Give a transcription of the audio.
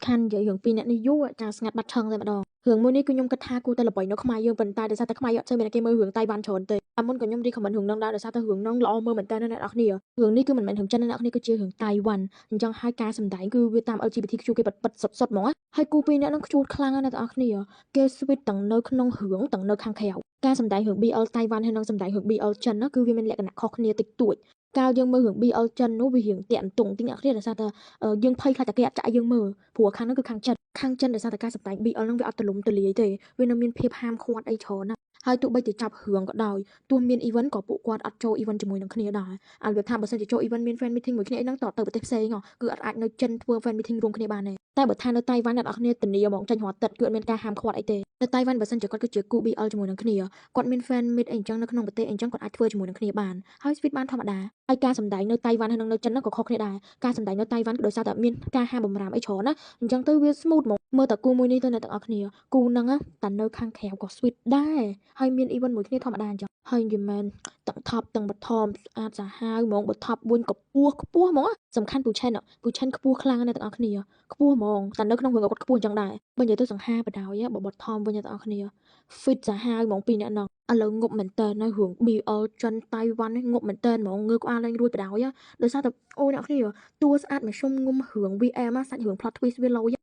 khăn vậy hưởng pin này dú cả ngặt bạch thân rồi mà đòn hưởng mỗi ní cứ nhung cắt tha cô ta là bảy nó không ai dương vận tay để sao ta không ai chơi mình cái mơ hưởng tay ban tròn tê môn của nhung đi không mình hưởng nông đa để sao ta hưởng nông lọ mơ mình tay nó nè ác nìa hưởng ní cứ mình hưởng chân nó ác ní cứ chia hưởng tayวันtrong hai ca sầm đáy cứ việt nam LGBTQ cái bật sọt sọt mỏng á hai cô pin nó chu khlang nó ác nìa cái switch tầng nơi nông hưởng tầng nơi khang khèo ca sầm đáy hưởng BL tayวันhay nông sầm đáy hưởng BL chân nó cứ vì mình lại cái nè khó khăn tịch tuổi cao dương mơ hưởng BL chân nó vì hiện tiện tụng tiếng ác nìa là sao ta dương phay khai ta cái chạy dương mơผัวkhang nó cứ khang chân để sao ta ca sầm đáy BL nó vìเอาตะลุมตะลีទេវានៅមានភាពហាមឃាត់អីច្រើនណាស់ហើយទោះបីជាចាប់រឿងក៏ដោយទោះមាន event ក៏ពួកគាត់អត់ចូល event ជាមួយនឹងគ្នាដែរអាវាថាបើសិនជាចូល event មាន fan meeting មួយគ្នាអីហ្នឹងតទៅប្រទេសផ្សេងគឺអត់អាចនៅចិនធ្វើ fan meeting រួមគ្នាបានទេតែបើថានៅតៃវ៉ាន់អ្នកនរគ្នាធានាហ្មងចាញ់រាល់ទឹកគឺអត់មានការហាមឃាត់អីទេនៅតៃវ៉ាន់បើសិនជាគាត់គឺជាគូ BL ជាមួយនឹងគ្នាគាត់មាន fan meet អីអញ្ចឹងនៅក្នុងប្រទេសអីអញ្ចឹងគាត់អាចធ្វើជាមួយនឹងគ្នាបានហើយ sweet បានធម្មតាហើយការសម្ដែងនៅតៃវ៉ាន់ហើយនៅចិនហ្នឹងក៏ខុសគ្នាដែរការសម្ដែងនៅតៃវ៉ាន់គឺដោយសារតែមានការហាមបំរាមអីច្រើនណាអញ្ចឹងទៅវា smooth ហ្មងមើលតែគូមួយនេះទៅអ្នកទាំងអស់គ្នាគូហ្នឹងតែនៅខាងក្រៅក៏ sweet ដែរហើយមាន event មួយគ្នាធម្មតាអញ្ចឹងហើយនិយាយមែនទាំង top ទាំង bottom ស្អាតសាហាវហ្មងបើ top វិញក៏ខ្ពស់ហ្មងសំខាន់ពូឆិនខ្ពស់ខ្លាំងណាស់អ្នកទាំងអស់គ្នាខ្ពស់ហ្មងតែនៅក្នុងរឿងគាត់ខ្ពស់អញ្ចឹងដែរបើនិយាយទៅសង្ហាបដោយបើ bottom វិញអ្នកទាំងអស់គ្នា fit សាហាវហ្មងពីរអ្នកហ្នឹងឥឡូវងប់មែនតើនៅរឿង BL ចិនតៃវ៉ាន់ងប់មែនតើហ្មងងើក្បាលលេងរួចបដោយដោយសារតែអូអ្នកគ្នាតួស្អាតមធ្យមងុំរឿង VM សាច់រឿង plot twist វាលោ